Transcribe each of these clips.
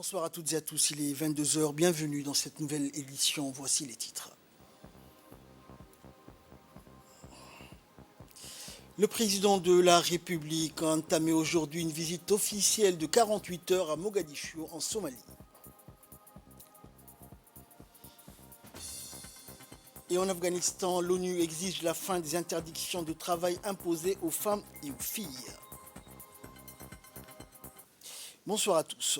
Bonsoir à toutes et à tous, il est 22 heures. Bienvenue dans cette nouvelle édition. Voici les titres. Le président de la République a entamé aujourd'hui une visite officielle de 48 heures à Mogadiscio, en Somalie. Et en Afghanistan, l'ONU exige la fin des interdictions de travail imposées aux femmes et aux filles. Bonsoir à tous.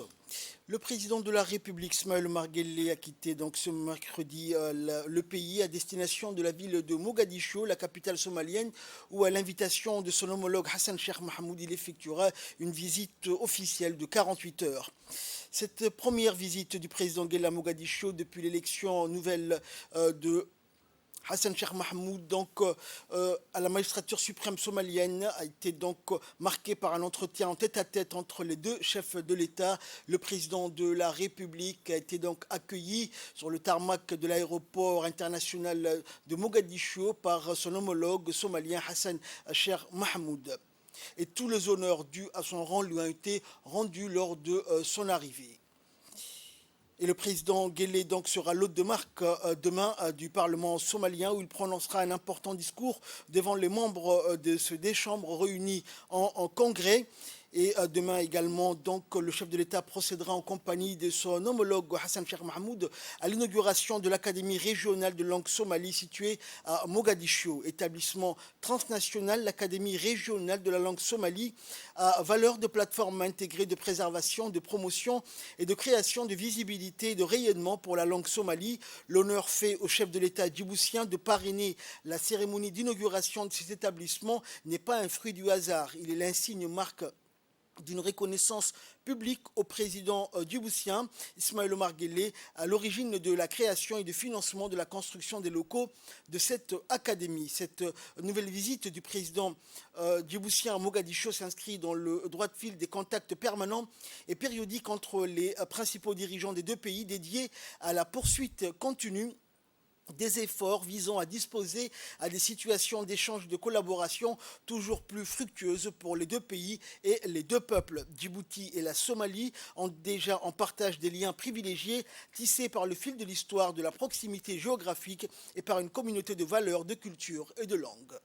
Le président de la République, Ismaël Omar Guelleh, a quitté donc ce mercredi le pays à destination de la ville de Mogadiscio, la capitale somalienne, où à l'invitation de son homologue Hassan Sheikh Mohamud, il effectuera une visite officielle de 48 heures. Cette première visite du président Guelleh à Mogadiscio depuis l'élection nouvelle de Hassan Sheikh Mohamud, à la magistrature suprême somalienne, a été donc marqué par un entretien en tête-à-tête entre les deux chefs de l'État. Le président de la République a été donc accueilli sur le tarmac de l'aéroport international de Mogadiscio par son homologue somalien Hassan Sheikh Mohamud. Et tous les honneurs dus à son rang lui ont été rendus lors de son arrivée. Et le président Guelleh donc sera l'hôte de marque demain du Parlement somalien, où il prononcera un important discours devant les membres de ces deux chambres réunies en congrès. Et demain également, donc, le chef de l'État procédera en compagnie de son homologue Hassan Sheikh Mohamud à l'inauguration de l'Académie régionale de langue somalie située à Mogadiscio. Établissement transnational, l'Académie régionale de la langue somalie a valeur de plateforme intégrée de préservation, de promotion et de création de visibilité et de rayonnement pour la langue somalie. L'honneur fait au chef de l'État djiboutien de parrainer la cérémonie d'inauguration de cet établissement n'est pas un fruit du hasard. Il est l'insigne marque d'une reconnaissance publique au président djiboutien Ismaël Omar Guelleh à l'origine de la création et du financement de la construction des locaux de cette académie. Cette nouvelle visite du président djiboutien à Mogadiscio s'inscrit dans le droit de fil des contacts permanents et périodiques entre les principaux dirigeants des deux pays, dédiés à la poursuite continue des efforts visant à disposer à des situations d'échange de collaboration toujours plus fructueuses pour les deux pays et les deux peuples. Djibouti et la Somalie ont déjà en partage des liens privilégiés tissés par le fil de l'histoire, de la proximité géographique et par une communauté de valeurs, de culture et de langues.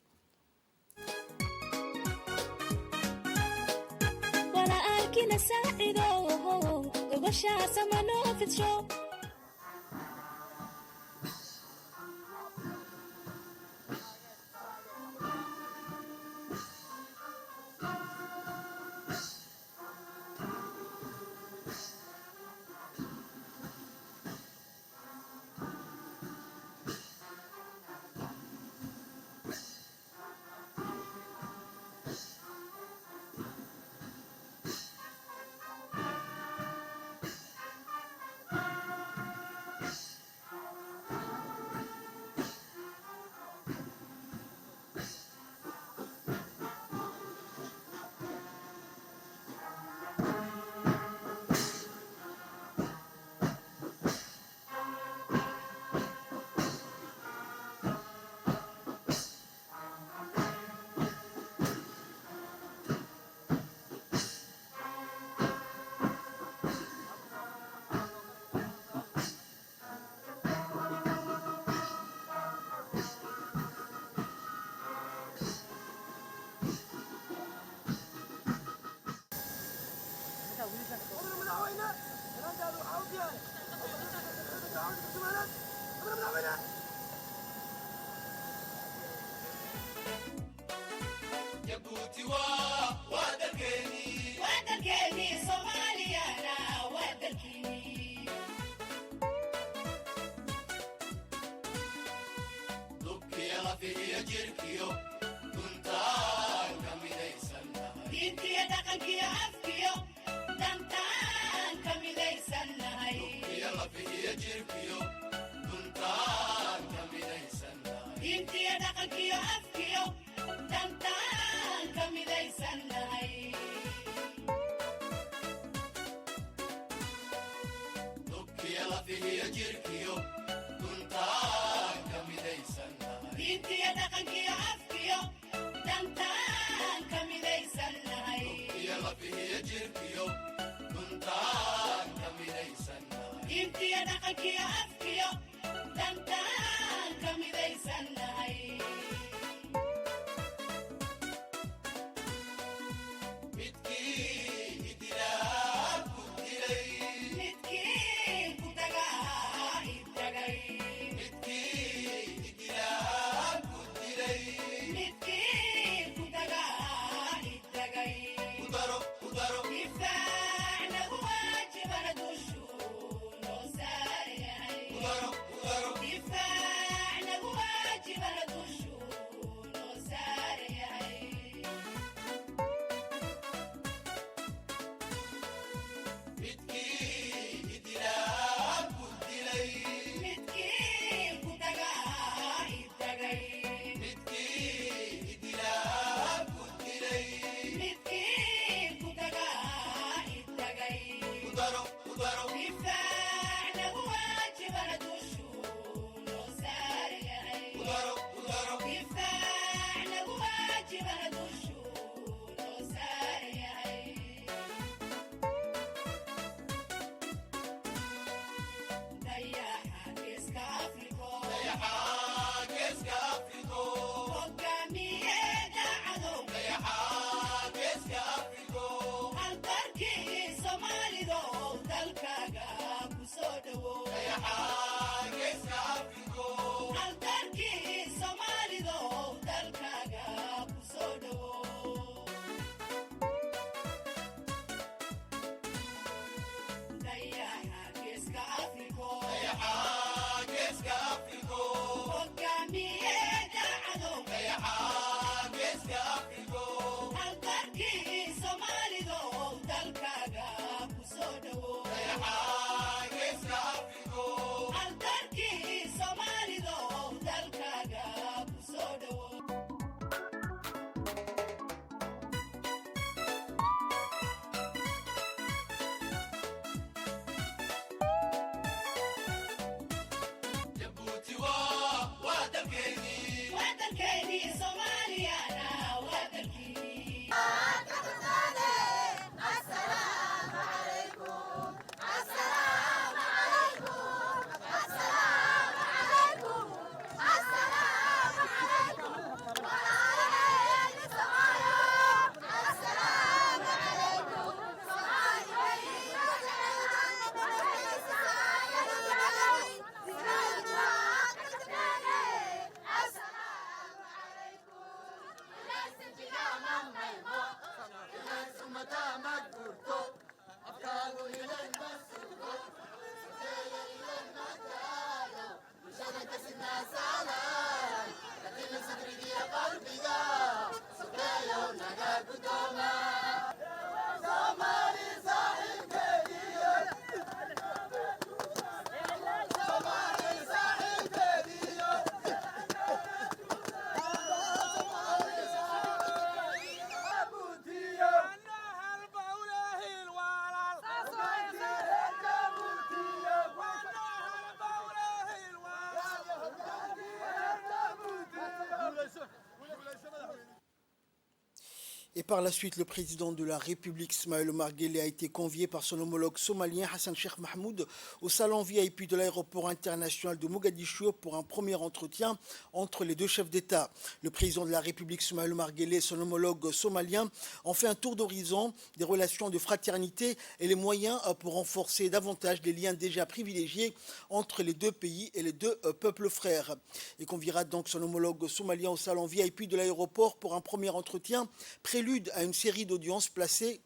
Et par la suite, le président de la République, Ismaël Omar Guelleh, a été convié par son homologue somalien Hassan Sheikh Mahmoud au salon VIP de l'aéroport international de Mogadiscio pour un premier entretien entre les deux chefs d'État. Le président de la République, Ismaël Omar Guelleh, et son homologue somalien ont fait un tour d'horizon des relations de fraternité et les moyens pour renforcer davantage les liens déjà privilégiés entre les deux pays et les deux peuples frères. Il conviera donc son homologue somalien au salon VIP de l'aéroport pour un premier entretien prélude à une série d'audiences placées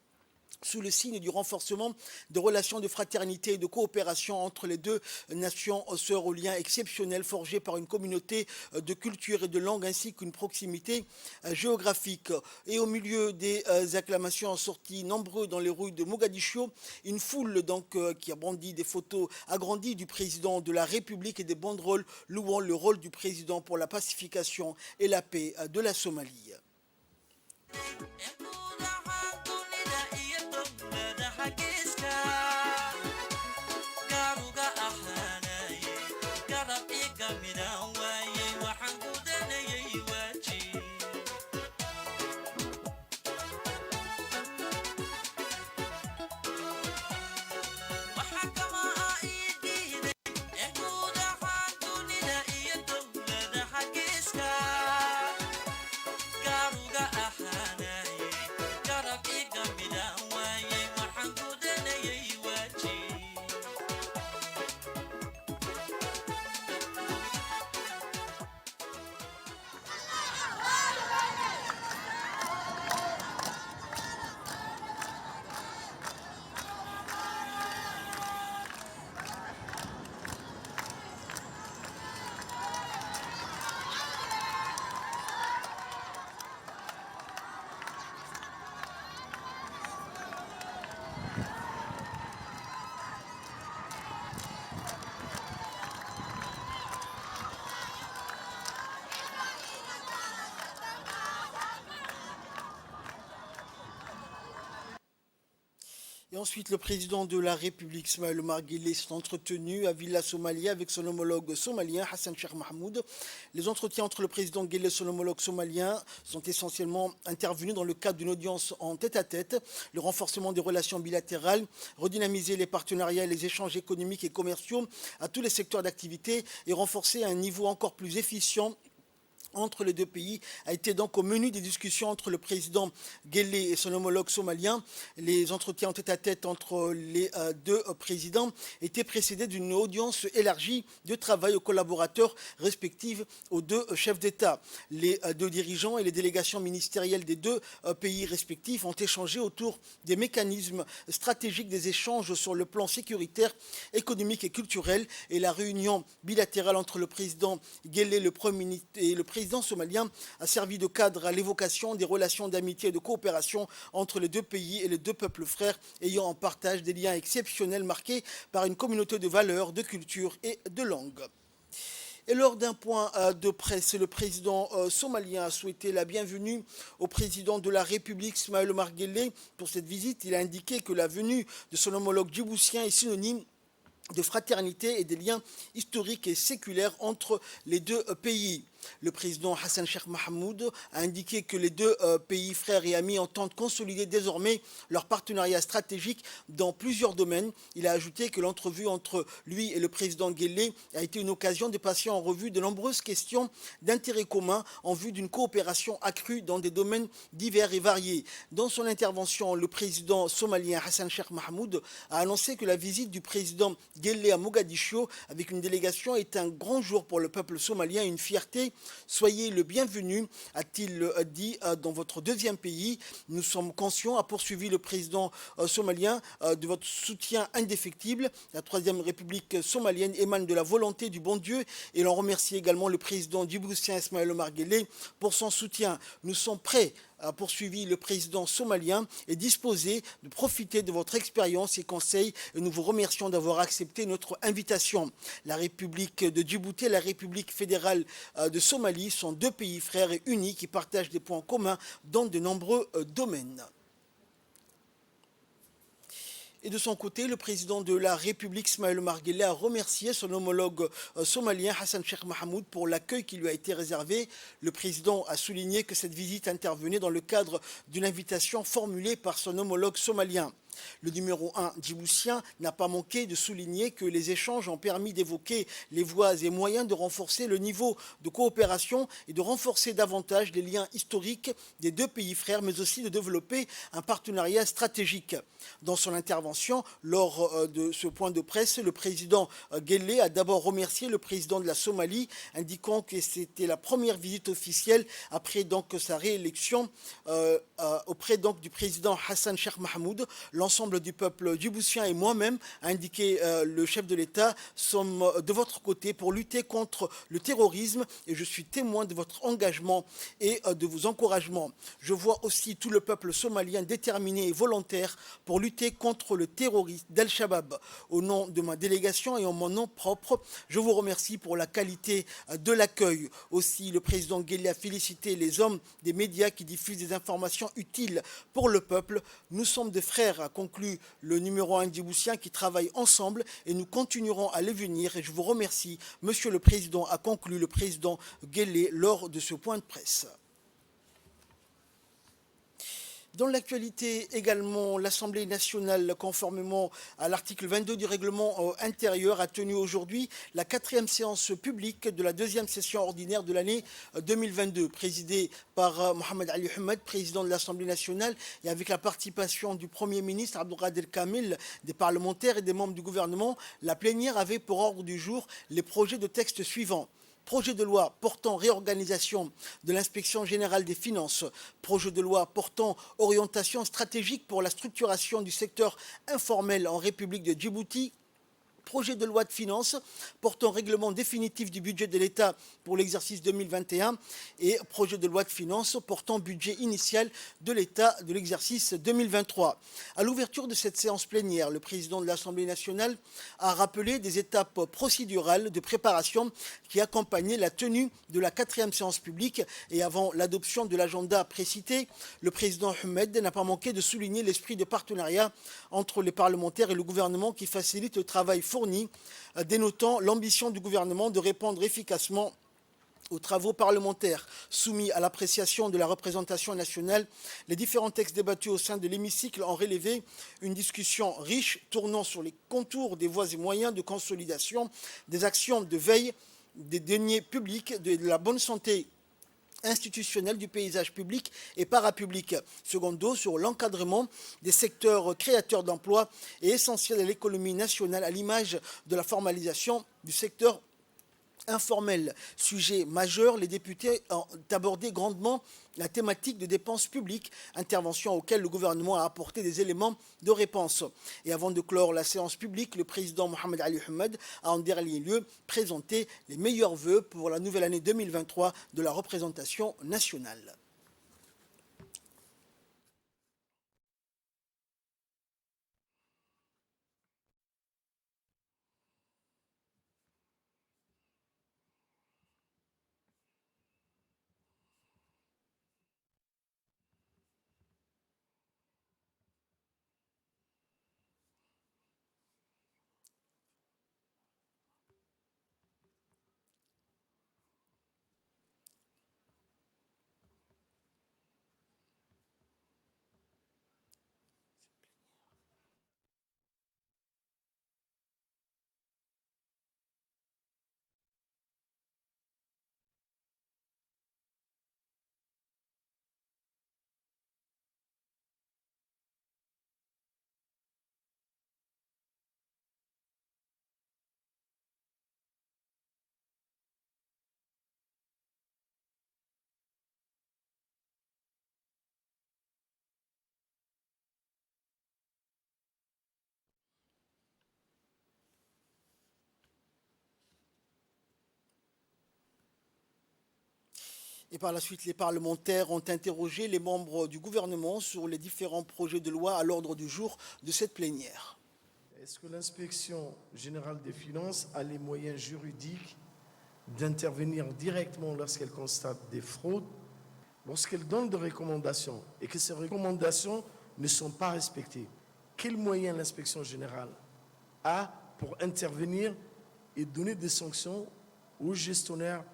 sous le signe du renforcement de relations de fraternité et de coopération entre les deux nations sœurs aux liens exceptionnels forgés par une communauté de culture et de langue ainsi qu'une proximité géographique. Et au milieu des acclamations sorties nombreux dans les rues de Mogadiscio, une foule donc qui a brandi des photos agrandies du président de la République et des banderoles louant le rôle du président pour la pacification et la paix de la Somalie. Et ensuite, le président de la République, Ismaël Omar Guelleh, s'est entretenu à Villa Somalia avec son homologue somalien, Hassan Sheikh Mahmoud. Les entretiens entre le président Guelleh et son homologue somalien sont essentiellement intervenus dans le cadre d'une audience en tête-à-tête, le renforcement des relations bilatérales, redynamiser les partenariats et les échanges économiques et commerciaux à tous les secteurs d'activité et renforcer à un niveau encore plus efficient entre les deux pays a été donc au menu des discussions entre le président Guelleh et son homologue somalien. Les entretiens en tête-à-tête entre les deux présidents étaient précédés d'une audience élargie de travail aux collaborateurs respectifs aux deux chefs d'État. Les deux dirigeants et les délégations ministérielles des deux pays respectifs ont échangé autour des mécanismes stratégiques des échanges sur le plan sécuritaire, économique et culturel, et la réunion bilatérale entre le président Guelleh et le président somalien a servi de cadre à l'évocation des relations d'amitié et de coopération entre les deux pays et les deux peuples frères ayant en partage des liens exceptionnels marqués par une communauté de valeurs, de culture et de langues. Et lors d'un point de presse, le président somalien a souhaité la bienvenue au président de la République, Ismaël Omar Guelleh. Pour cette visite, il a indiqué que la venue de son homologue djiboutien est synonyme de fraternité et des liens historiques et séculaires entre les deux pays. Le président Hassan Sheikh Mahmoud a indiqué que les deux pays frères et amis entendent consolider désormais leur partenariat stratégique dans plusieurs domaines. Il a ajouté que l'entrevue entre lui et le président Guelleh a été une occasion de passer en revue de nombreuses questions d'intérêt commun en vue d'une coopération accrue dans des domaines divers et variés. Dans son intervention, le président somalien Hassan Sheikh Mahmoud a annoncé que la visite du président Guelleh à Mogadiscio avec une délégation est un grand jour pour le peuple somalien, une fierté. Soyez le bienvenu, a-t-il dit, dans votre deuxième pays. Nous sommes conscients, a poursuivi le président somalien, de votre soutien indéfectible. La Troisième République somalienne émane de la volonté du bon Dieu et l'on remercie également le président djiboutien Ismaël Omar Guelleh pour son soutien. Nous sommes prêts, a poursuivi le président somalien, est disposé de profiter de votre expérience et conseils et nous vous remercions d'avoir accepté notre invitation. La République de Djibouti et la République fédérale de Somalie sont deux pays frères et unis qui partagent des points communs dans de nombreux domaines. Et de son côté, le président de la République, Ismaël Omar Guelleh, a remercié son homologue somalien Hassan Sheikh Mahmoud pour l'accueil qui lui a été réservé. Le président a souligné que cette visite intervenait dans le cadre d'une invitation formulée par son homologue somalien. Le numéro 1 djiboutien n'a pas manqué de souligner que les échanges ont permis d'évoquer les voies et moyens de renforcer le niveau de coopération et de renforcer davantage les liens historiques des deux pays frères, mais aussi de développer un partenariat stratégique. Dans son intervention, lors de ce point de presse, le président Guelleh a d'abord remercié le président de la Somalie, indiquant que c'était la première visite officielle après donc sa réélection auprès donc du président Hassan Sheikh Mahmoud. L'ensemble du peuple djiboutien et moi-même, a indiqué le chef de l'État, sommes de votre côté pour lutter contre le terrorisme et je suis témoin de votre engagement et de vos encouragements. Je vois aussi tout le peuple somalien déterminé et volontaire pour lutter contre le terrorisme d'Al-Shabaab. Au nom de ma délégation et en mon nom propre, je vous remercie pour la qualité de l'accueil. Aussi, le président Guelleh a félicité les hommes des médias qui diffusent des informations utiles pour le peuple. Nous sommes des frères, a conclu le numéro 1 djiboutien, qui travaillent ensemble et nous continuerons à les venir. Et je vous remercie, Monsieur le Président, a conclu le président Guelleh lors de ce point de presse. Dans l'actualité également, l'Assemblée nationale, conformément à l'article 22 du règlement intérieur, a tenu aujourd'hui la 4e séance publique de la 2e session ordinaire de l'année 2022, présidée par Mohamed Ali Hamad, président de l'Assemblée nationale, et avec la participation du Premier ministre Abdelkader Kamil, des parlementaires et des membres du gouvernement. La plénière avait pour ordre du jour les projets de texte suivants. Projet de loi portant réorganisation de l'inspection générale des finances, projet de loi portant orientation stratégique pour la structuration du secteur informel en République de Djibouti, projet de loi de finances portant règlement définitif du budget de l'État pour l'exercice 2021 et projet de loi de finances portant budget initial de l'État de l'exercice 2023. À l'ouverture de cette séance plénière, le président de l'Assemblée nationale a rappelé des étapes procédurales de préparation qui accompagnaient la tenue de la 4e séance publique et avant l'adoption de l'agenda précité, le président Ahmed n'a pas manqué de souligner l'esprit de partenariat entre les parlementaires et le gouvernement qui facilite le travail fourni, dénotant l'ambition du gouvernement de répondre efficacement aux travaux parlementaires soumis à l'appréciation de la représentation nationale. Les différents textes débattus au sein de l'hémicycle ont relevé une discussion riche tournant sur les contours des voies et moyens de consolidation, des actions de veille, des deniers publics, de la bonne santé institutionnelle du paysage public et parapublic. Secondo, sur l'encadrement des secteurs créateurs d'emplois et essentiels à l'économie nationale à l'image de la formalisation du secteur informel. Sujet majeur, les députés ont abordé grandement la thématique de dépenses publiques, intervention auxquelles le gouvernement a apporté des éléments de réponse. Et avant de clore la séance publique, le président Mohamed Ali Ahmed a en dernier lieu présenté les meilleurs vœux pour la nouvelle année 2023 de la représentation nationale. Et par la suite, les parlementaires ont interrogé les membres du gouvernement sur les différents projets de loi à l'ordre du jour de cette plénière. Est-ce que l'inspection générale des finances a les moyens juridiques d'intervenir directement lorsqu'elle constate des fraudes, lorsqu'elle donne des recommandations et que ces recommandations ne sont pas respectées? Quels moyens l'inspection générale a pour intervenir et donner des sanctions aux gestionnaires?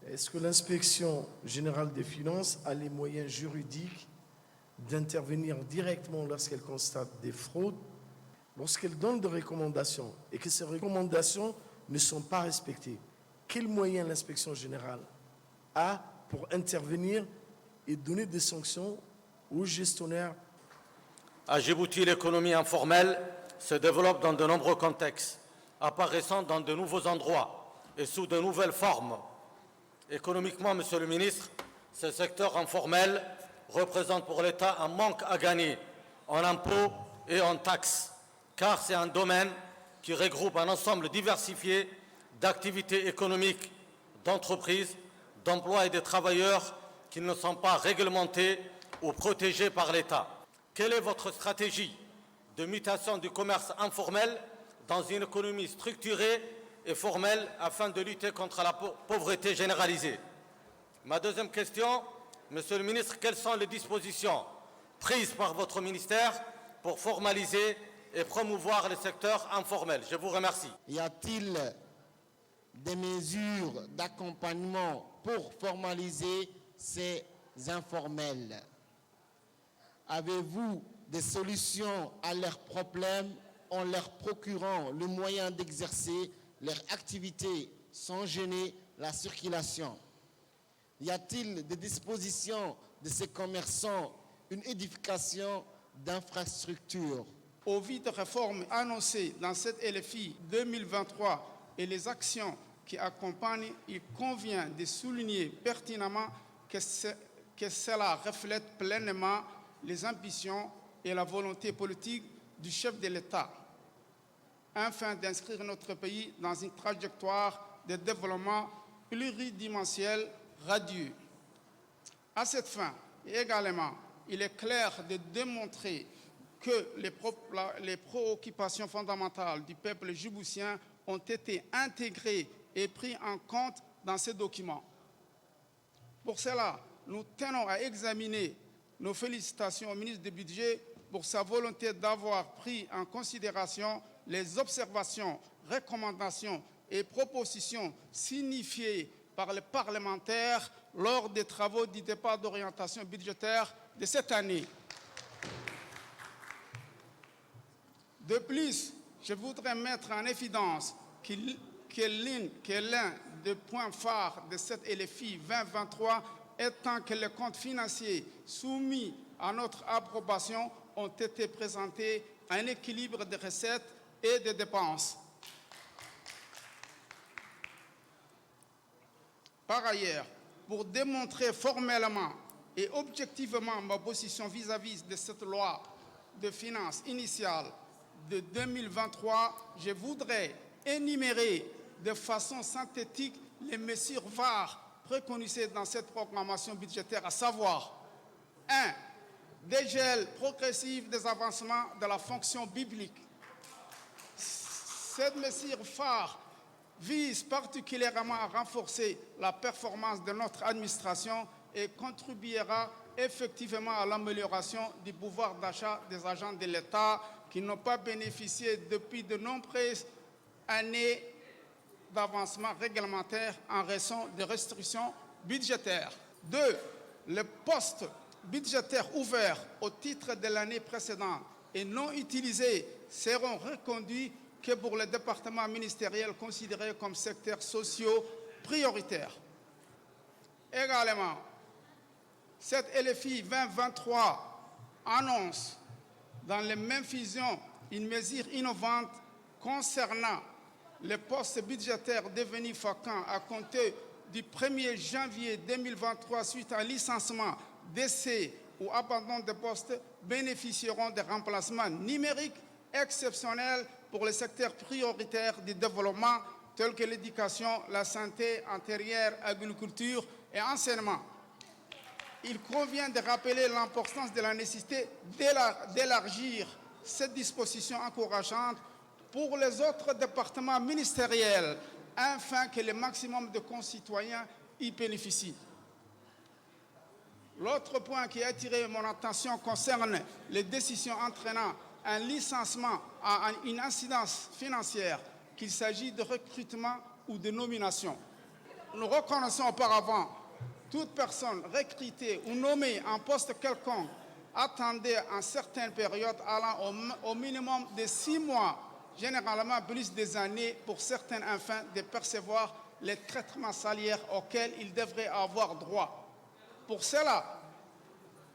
Est-ce que l'inspection générale des finances a les moyens juridiques d'intervenir directement lorsqu'elle constate des fraudes, lorsqu'elle donne des recommandations et que ces recommandations ne sont pas respectées? Quels moyens l'inspection générale a pour intervenir et donner des sanctions aux gestionnaires? À Djibouti, l'économie informelle se développe dans de nombreux contextes, apparaissant dans de nouveaux endroits et sous de nouvelles formes. Économiquement, Monsieur le ministre, ce secteur informel représente pour l'État un manque à gagner en impôts et en taxes, car c'est un domaine qui regroupe un ensemble diversifié d'activités économiques, d'entreprises, d'emplois et de travailleurs qui ne sont pas réglementés ou protégés par l'État. Quelle est votre stratégie de mutation du commerce informel dans une économie structurée et formelle afin de lutter contre la pauvreté généralisée? Ma deuxième question, Monsieur le ministre, quelles sont les dispositions prises par votre ministère pour formaliser et promouvoir le secteur informel? Je vous remercie. Y a-t-il des mesures d'accompagnement pour formaliser ces informels? Avez-vous des solutions à leurs problèmes en leur procurant le moyen d'exercer leur activité sans gêner la circulation? Y a-t-il des dispositions de ces commerçants, une édification d'infrastructures? Au vu des réformes annoncées dans cette LFI 2023 et les actions qui accompagnent, il convient de souligner pertinemment que cela reflète pleinement les ambitions et la volonté politique du chef de l'État. afin d'inscrire notre pays dans une trajectoire de développement pluridimensionnel radieux. À cette fin, également, il est clair de démontrer que les préoccupations fondamentales du peuple djiboutien ont été intégrées et prises en compte dans ces documents. Pour cela, nous tenons à examiner nos félicitations au ministre du Budget pour sa volonté d'avoir pris en considération les observations, recommandations et propositions signifiées par les parlementaires lors des travaux du débat d'orientation budgétaire de cette année. De plus, je voudrais mettre en évidence que l'un des points phares de cette LFI 2023 étant que les comptes financiers soumis à notre approbation ont été présentés à un équilibre de recettes et de dépenses. Par ailleurs, pour démontrer formellement et objectivement ma position vis-à-vis de cette loi de finances initiale de 2023, je voudrais énumérer de façon synthétique les mesures phares préconisées dans cette programmation budgétaire, à savoir 1. Dégel progressif des avancements de la fonction biblique. Cette mesure phare vise particulièrement à renforcer la performance de notre administration et contribuera effectivement à l'amélioration du pouvoir d'achat des agents de l'État qui n'ont pas bénéficié depuis de nombreuses années d'avancement réglementaire en raison des restrictions budgétaires. 2. Les postes budgétaires ouverts au titre de l'année précédente et non utilisés seront reconduits que pour les départements ministériels considérés comme secteurs sociaux prioritaires. Également, cette LFI 2023 annonce dans les mêmes fusions une mesure innovante concernant les postes budgétaires devenus vacants à compter du 1er janvier 2023 suite à un licenciement, décès ou abandon de postes bénéficieront de remplacements numériques exceptionnels pour les secteurs prioritaires du développement tels que l'éducation, la santé, intérieure, agriculture et enseignement. Il convient de rappeler l'importance de la nécessité d'élargir cette disposition encourageante pour les autres départements ministériels afin que le maximum de concitoyens y bénéficient. L'autre point qui a attiré mon attention concerne les décisions entraînant un licenciement à une incidence financière, qu'il s'agit de recrutement ou de nomination. Nous reconnaissons auparavant toute personne recrutée ou nommée en poste quelconque attendait en certaines périodes allant au minimum de 6 mois, généralement plus des années pour certains afin de percevoir les traitements salaires auxquels ils devraient avoir droit. Pour cela,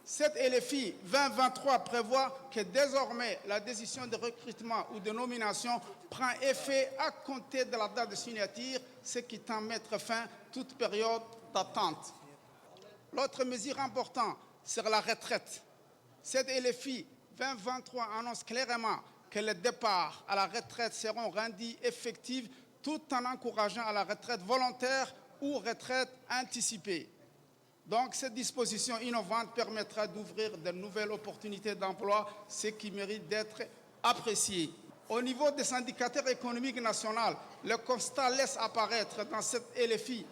cette LFI 2023 prévoit que désormais la décision de recrutement ou de nomination prend effet à compter de la date de signature, ce qui tend à mettre fin à toute période d'attente. L'autre mesure importante, c'est la retraite. Cette LFI 2023 annonce clairement que les départs à la retraite seront rendus effectifs tout en encourageant à la retraite volontaire ou retraite anticipée. Donc, cette disposition innovante permettra d'ouvrir de nouvelles opportunités d'emploi, ce qui mérite d'être apprécié. Au niveau des indicateurs économiques nationaux, le constat laisse apparaître dans cette LFI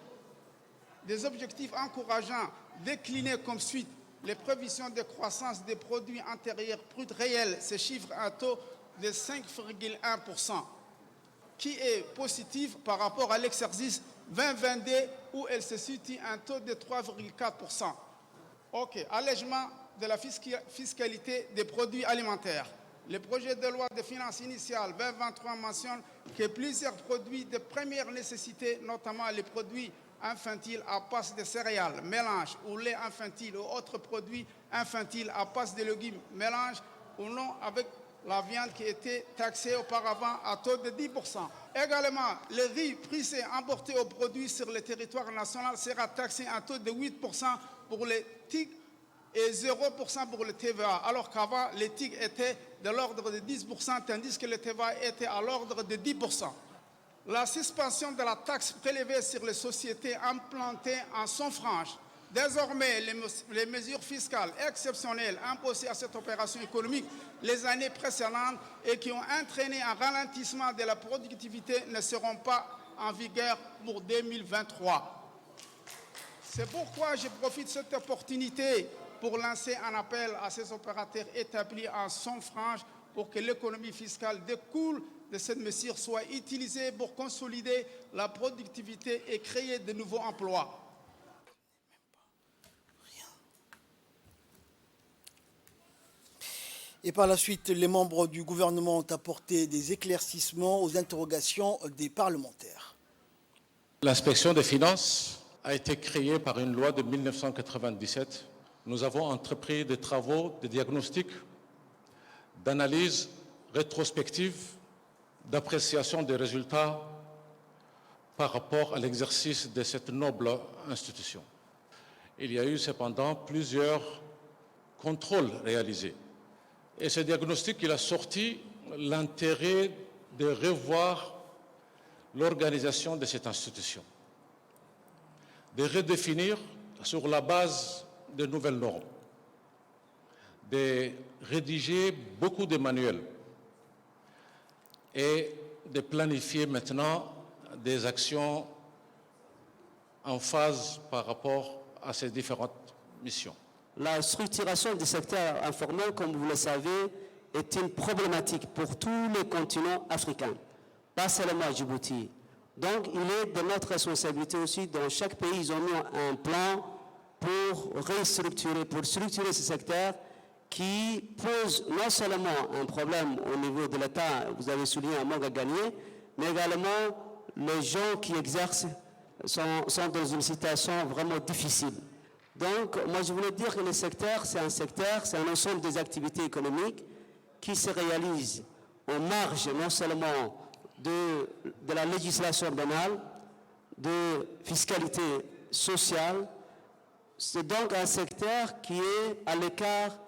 des objectifs encourageants déclinés comme suit. Les prévisions de croissance des produits intérieurs bruts réels se chiffrent à un taux de 5,1%, qui est positif par rapport à l'exercice 2022 où elle se situe à un taux de 3,4%. OK. Allègement de la fiscalité des produits alimentaires. Le projet de loi de finances initiale 2023 mentionne que plusieurs produits de première nécessité, notamment les produits infantiles à base de céréales, mélange ou lait infantile ou autres produits infantiles à base de légumes, mélange ou non avec la viande qui était taxée auparavant à taux de 10%. Également, le riz prisé importé aux produits sur le territoire national sera taxé à taux de 8% pour les TIC et 0% pour le TVA, alors qu'avant, les TIC étaient de l'ordre de 10%, tandis que le TVA était à l'ordre de 10%. La suspension de la taxe prélevée sur les sociétés implantées en son frange. Désormais, les mesures fiscales exceptionnelles imposées à cette opération économique les années précédentes et qui ont entraîné un ralentissement de la productivité ne seront pas en vigueur pour 2023. C'est pourquoi je profite de cette opportunité pour lancer un appel à ces opérateurs établis en son frange pour que l'économie fiscale découle de cette mesure soit utilisée pour consolider la productivité et créer de nouveaux emplois. Et par la suite, les membres du gouvernement ont apporté des éclaircissements aux interrogations des parlementaires. L'inspection des finances a été créée par une loi de 1997. Nous avons entrepris des travaux de diagnostic, d'analyse rétrospective, d'appréciation des résultats par rapport à l'exercice de cette noble institution. Il y a eu cependant plusieurs contrôles réalisés. Et ce diagnostic, il a sorti l'intérêt de revoir l'organisation de cette institution, de redéfinir sur la base de nouvelles normes, de rédiger beaucoup de manuels et de planifier maintenant des actions en phase par rapport à ces différentes missions. La structuration du secteur informel, comme vous le savez, est une problématique pour tous les continents africains, pas seulement à Djibouti. Donc, il est de notre responsabilité aussi, dans chaque pays, ils ont mis un plan pour restructurer, pour structurer ce secteur qui pose non seulement un problème au niveau de l'État, vous avez souligné un manque à gagner, mais également les gens qui exercent sont dans une situation vraiment difficile. Donc, moi, je voulais dire que le secteur, c'est un ensemble des activités économiques qui se réalisent en marge non seulement de la législation pénale, de fiscalité sociale. C'est donc un secteur qui est à l'écart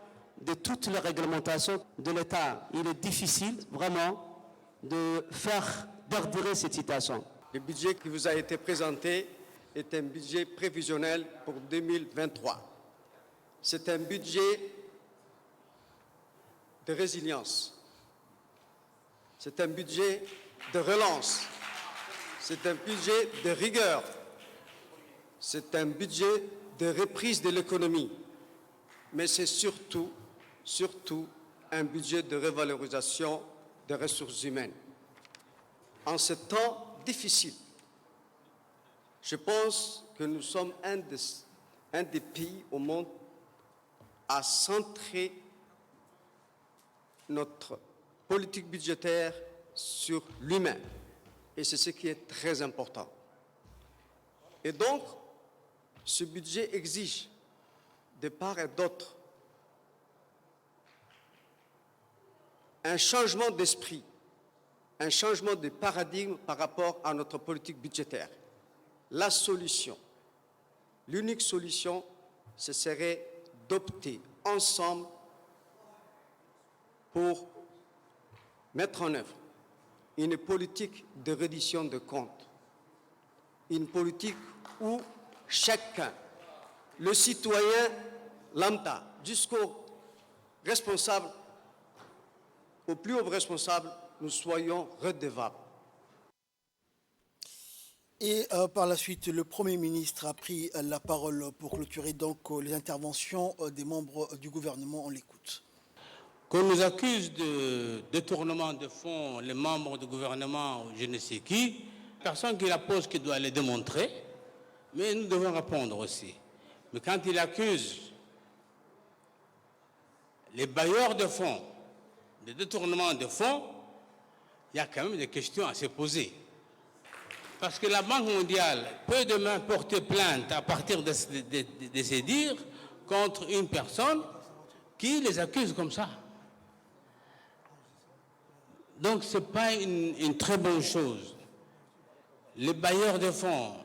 de toutes les réglementations de l'État. Il est difficile, vraiment, de faire perdurer cette situation. Le budget qui vous a été présenté est un budget prévisionnel pour 2023. C'est un budget de résilience. C'est un budget de relance. C'est un budget de rigueur. C'est un budget de reprise de l'économie. Mais c'est surtout un budget de revalorisation des ressources humaines. En ce temps difficile, je pense que nous sommes un des pays au monde à centrer notre politique budgétaire sur l'humain. Et c'est ce qui est très important. Et donc, ce budget exige de part et d'autre un changement d'esprit, un changement de paradigme par rapport à notre politique budgétaire. La solution, l'unique solution, ce serait d'opter ensemble pour mettre en œuvre une politique de reddition de comptes, une politique où chacun, le citoyen lambda, jusqu'au responsable, au plus haut responsable, nous soyons redevables. Et par la suite, le Premier ministre a pris la parole pour clôturer donc les interventions des membres du gouvernement. On l'écoute. Qu'on nous accuse de détournement de fonds, les membres du gouvernement, je ne sais qui, personne qui la pose qui doit les démontrer, mais nous devons répondre aussi. Mais quand il accuse les bailleurs de fonds de détournement de fonds, il y a quand même des questions à se poser. Parce que la Banque mondiale peut demain porter plainte à partir de ces dires contre une personne qui les accuse comme ça. Donc ce n'est pas une très bonne chose. Les bailleurs de fonds,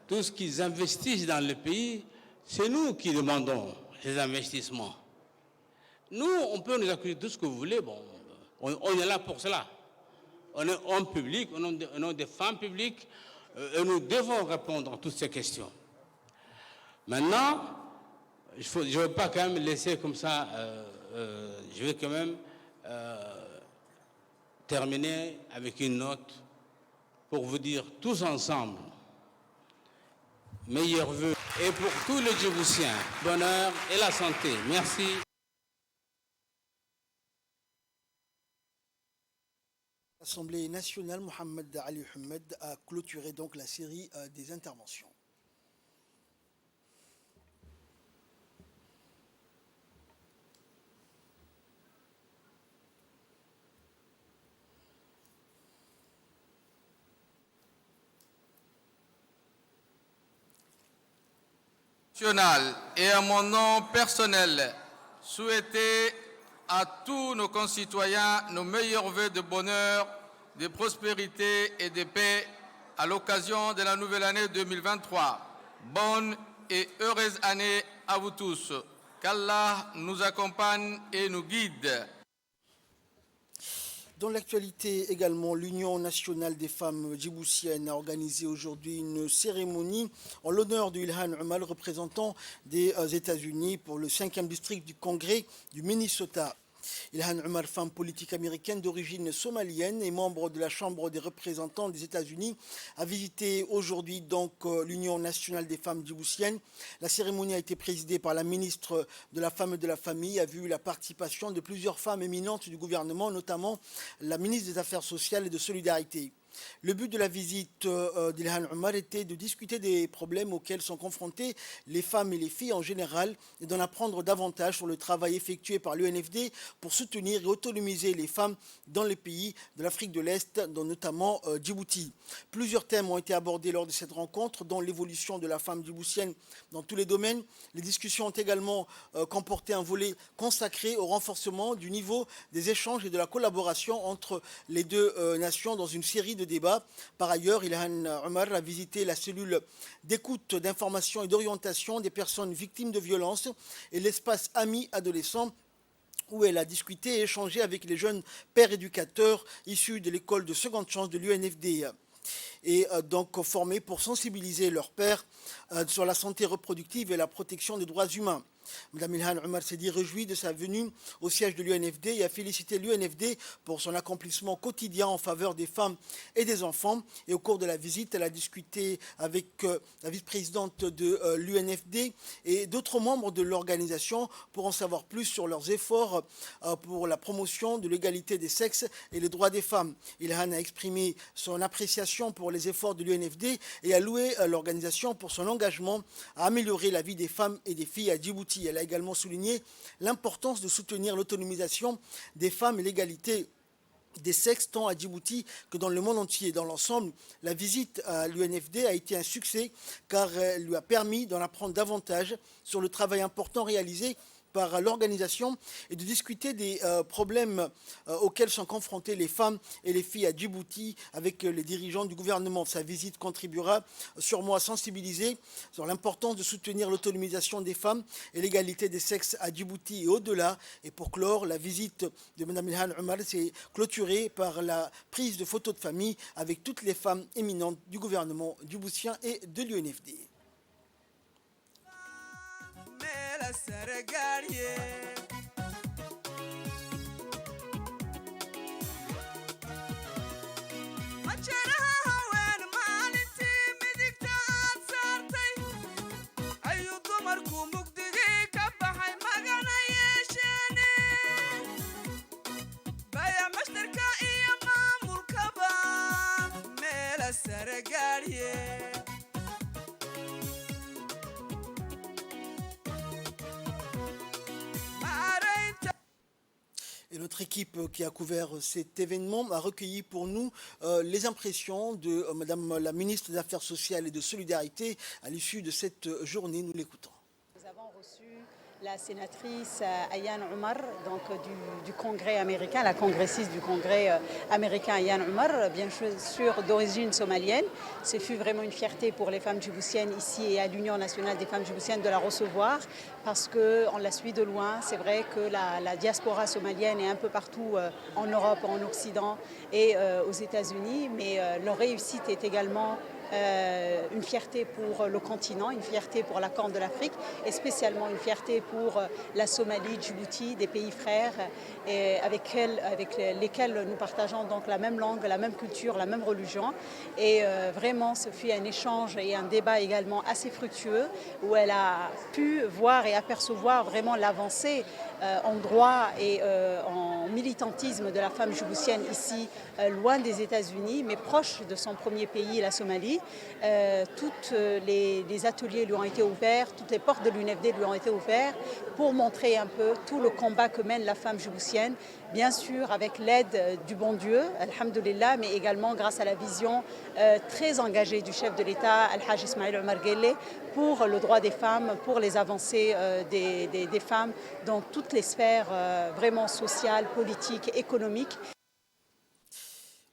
tout ce qu'ils investissent dans le pays, c'est nous qui demandons ces investissements. Nous, on peut nous accuser tout ce que vous voulez, bon, on est là pour cela. On est homme public, on est des femmes publiques, et nous devons répondre à toutes ces questions. Maintenant, je ne veux pas quand même laisser comme ça, je vais quand même terminer avec une note pour vous dire tous ensemble, meilleurs vœux, et pour tous les Djiboutiens, bonheur et la santé. Merci. L'Assemblée nationale, Mohamed Ali Ahmed, a clôturé donc la série des interventions. Et à mon nom personnel, souhaiter à tous nos concitoyens nos meilleurs vœux de bonheur, de prospérité et de paix à l'occasion de la nouvelle année 2023. Bonne et heureuse année à vous tous. Qu'Allah nous accompagne et nous guide. Dans l'actualité également, l'Union nationale des femmes djiboutiennes a organisé aujourd'hui une cérémonie en l'honneur de Ilhan Omar, représentant des États-Unis pour le 5e district du Congrès du Minnesota. Ilhan Omar, femme politique américaine d'origine somalienne et membre de la Chambre des représentants des États-Unis, a visité aujourd'hui donc l'Union nationale des femmes djiboutiennes. La cérémonie a été présidée par la ministre de la Femme et de la Famille, a vu la participation de plusieurs femmes éminentes du gouvernement, notamment la ministre des Affaires sociales et de Solidarité. Le but de la visite d'Ilhan Omar était de discuter des problèmes auxquels sont confrontées les femmes et les filles en général et d'en apprendre davantage sur le travail effectué par l'UNFD pour soutenir et autonomiser les femmes dans les pays de l'Afrique de l'Est, dont notamment Djibouti. Plusieurs thèmes ont été abordés lors de cette rencontre, dont l'évolution de la femme djiboutienne dans tous les domaines. Les discussions ont également comporté un volet consacré au renforcement du niveau des échanges et de la collaboration entre les deux nations dans une série de débat. Par ailleurs, Ilhan Omar a visité la cellule d'écoute, d'information et d'orientation des personnes victimes de violences et l'espace Amis adolescents, où elle a discuté et échangé avec les jeunes pères éducateurs issus de l'école de seconde chance de l'UNFD et donc formés pour sensibiliser leurs pairs sur la santé reproductive et la protection des droits humains. Mme Ilhan Omar s'est dit réjouie de sa venue au siège de l'UNFD et a félicité l'UNFD pour son accomplissement quotidien en faveur des femmes et des enfants. Et au cours de la visite, elle a discuté avec la vice-présidente de l'UNFD et d'autres membres de l'organisation pour en savoir plus sur leurs efforts pour la promotion de l'égalité des sexes et les droits des femmes. Ilhan a exprimé son appréciation pour les efforts de l'UNFD et a loué l'organisation pour son engagement à améliorer la vie des femmes et des filles à Djibouti. Elle a également souligné l'importance de soutenir l'autonomisation des femmes et l'égalité des sexes tant à Djibouti que dans le monde entier. Dans l'ensemble, la visite à l'UNFD a été un succès car elle lui a permis d'en apprendre davantage sur le travail important réalisé par l'organisation et de discuter des problèmes auxquels sont confrontées les femmes et les filles à Djibouti avec les dirigeants du gouvernement. Sa visite contribuera sûrement à sensibiliser sur l'importance de soutenir l'autonomisation des femmes et l'égalité des sexes à Djibouti et au-delà. Et pour clore, la visite de Mme Ilhan Omar s'est clôturée par la prise de photos de famille avec toutes les femmes éminentes du gouvernement djiboutien et de l'UNFD. Et notre équipe qui a couvert cet événement a recueilli pour nous les impressions de Madame la ministre des Affaires sociales et de Solidarité à l'issue de cette journée. Nous l'écoutons. Nous avons reçu la sénatrice Ayaan Omar, donc du Congrès américain, la congressiste du Congrès américain Ayaan Omar, bien sûr d'origine somalienne. Ce fut vraiment une fierté pour les femmes djiboutiennes ici et à l'Union nationale des femmes djiboutiennes de la recevoir parce qu'on la suit de loin. C'est vrai que la diaspora somalienne est un peu partout en Europe, en Occident et aux États-Unis, mais leur réussite est également une fierté pour le continent, une fierté pour la Corne de l'Afrique et spécialement une fierté pour la Somalie, Djibouti, des pays frères et avec lesquels nous partageons donc la même langue, la même culture, la même religion. Et vraiment, ce fut un échange et un débat également assez fructueux où elle a pu voir et apercevoir vraiment l'avancée en droit et en militantisme de la femme djiboutienne ici, loin des États-Unis, mais proche de son premier pays, la Somalie. Tous les ateliers lui ont été ouverts, toutes les portes de l'UNFD lui ont été ouvertes pour montrer un peu tout le combat que mène la femme djiboutienne, bien sûr avec l'aide du bon Dieu, alhamdoulilah, mais également grâce à la vision très engagée du chef de l'État, Al-Hajj Ismail Omar Guelleh, pour le droit des femmes, pour les avancées des femmes dans toutes les sphères vraiment sociales, politiques, économiques.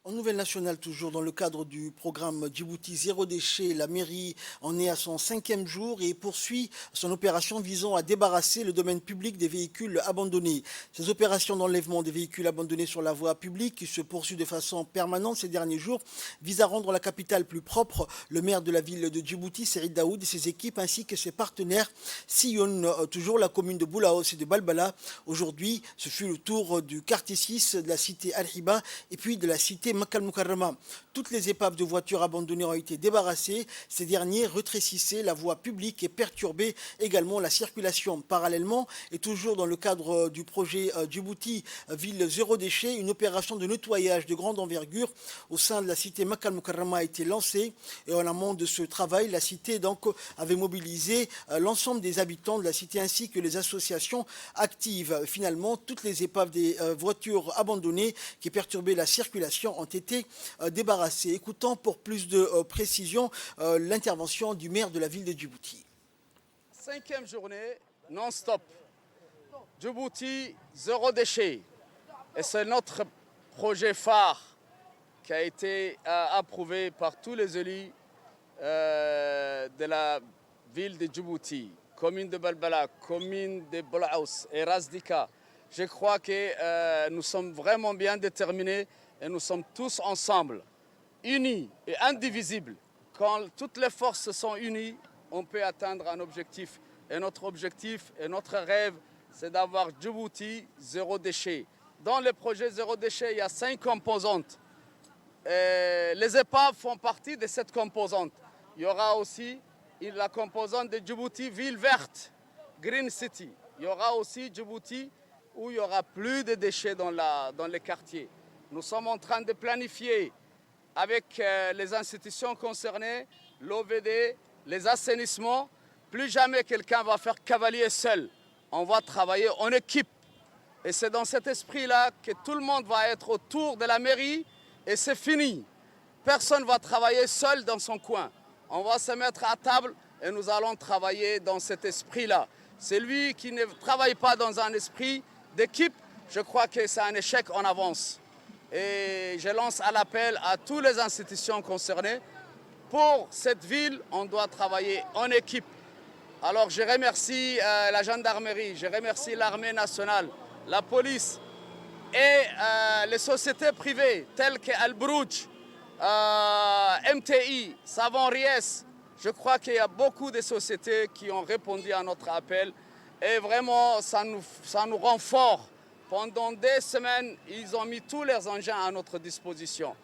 En nouvelle nationale, toujours dans le cadre du programme Djibouti Zéro Déchet, la mairie en est à son 5e jour et poursuit son opération visant à débarrasser le domaine public des véhicules abandonnés. Ces opérations d'enlèvement des véhicules abandonnés sur la voie publique, qui se poursuivent de façon permanente ces derniers jours, visent à rendre la capitale plus propre. Le maire de la ville de Djibouti, Serid Daoud, et ses équipes ainsi que ses partenaires sillonnent toujours la commune de Boulaos et de Balbala. Aujourd'hui, ce fut le tour du quartier 6, de la cité Al-Hiba et puis de la cité Makal Mukarrama. Toutes les épaves de voitures abandonnées ont été débarrassées. Ces derniers rétrécissaient la voie publique et perturbaient également la circulation. Parallèlement, et toujours dans le cadre du projet Djibouti Ville Zéro Déchet, une opération de nettoyage de grande envergure au sein de la cité Makal Mukarrama a été lancée. Et en amont de ce travail, la cité donc avait mobilisé l'ensemble des habitants de la cité ainsi que les associations actives. Finalement, toutes les épaves des voitures abandonnées qui perturbaient la circulation ont été débarrassées. Écoutons pour plus de précision l'intervention du maire de la ville de Djibouti. 5e journée non-stop. Djibouti, zéro déchet. Et c'est notre projet phare qui a été approuvé par tous les élus de la ville de Djibouti, commune de Balbala, commune de Boulaous et Razdika. Je crois que nous sommes vraiment bien déterminés et nous sommes tous ensemble, unis et indivisibles. Quand toutes les forces sont unies, on peut atteindre un objectif. Et notre objectif et notre rêve, c'est d'avoir Djibouti zéro déchet. Dans le projet zéro déchet, il y a 5 composantes. Et les épaves font partie de cette composante. Il y aura aussi la composante de Djibouti ville verte, Green City. Il y aura aussi Djibouti où il n'y aura plus de déchets dans les quartiers. Nous sommes en train de planifier avec les institutions concernées, l'OVD, les assainissements. Plus jamais quelqu'un va faire cavalier seul. On va travailler en équipe. Et c'est dans cet esprit-là que tout le monde va être autour de la mairie et c'est fini. Personne ne va travailler seul dans son coin. On va se mettre à table et nous allons travailler dans cet esprit-là. Celui qui ne travaille pas dans un esprit d'équipe, je crois que c'est un échec en avance. Et je lance un appel à toutes les institutions concernées. Pour cette ville, on doit travailler en équipe. Alors je remercie la gendarmerie, je remercie l'armée nationale, la police et les sociétés privées telles que Al-Brouj, MTI, Savon Ries. Je crois qu'il y a beaucoup de sociétés qui ont répondu à notre appel et vraiment ça nous rend forts. Pendant des semaines, ils ont mis tous leurs engins à notre disposition.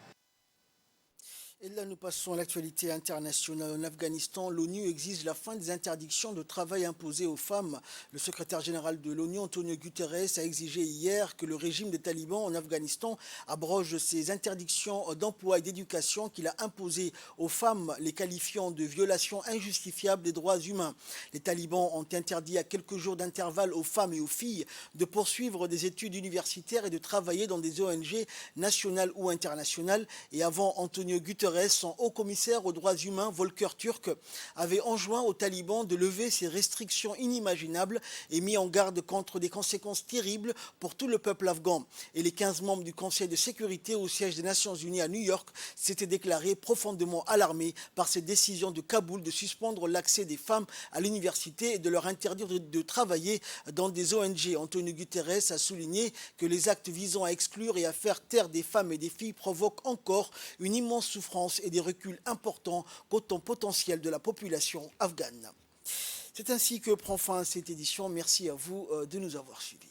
Et là, nous passons à l'actualité internationale. En Afghanistan, l'ONU exige la fin des interdictions de travail imposées aux femmes. Le secrétaire général de l'ONU, Antonio Guterres, a exigé hier que le régime des talibans en Afghanistan abroge ces interdictions d'emploi et d'éducation qu'il a imposées aux femmes, les qualifiant de violations injustifiables des droits humains. Les talibans ont interdit à quelques jours d'intervalle aux femmes et aux filles de poursuivre des études universitaires et de travailler dans des ONG nationales ou internationales. Et avant Antonio Guterres, Guterres, son haut-commissaire aux droits humains, Volker Turk, avait enjoint aux talibans de lever ces restrictions inimaginables et mis en garde contre des conséquences terribles pour tout le peuple afghan. Et les 15 membres du Conseil de sécurité au siège des Nations Unies à New York s'étaient déclarés profondément alarmés par cette décision de Kaboul de suspendre l'accès des femmes à l'université et de leur interdire de travailler dans des ONG. Antonio Guterres a souligné que les actes visant à exclure et à faire taire des femmes et des filles provoquent encore une immense souffrance et des reculs importants quant au potentiel de la population afghane. C'est ainsi que prend fin cette édition. Merci à vous de nous avoir suivis.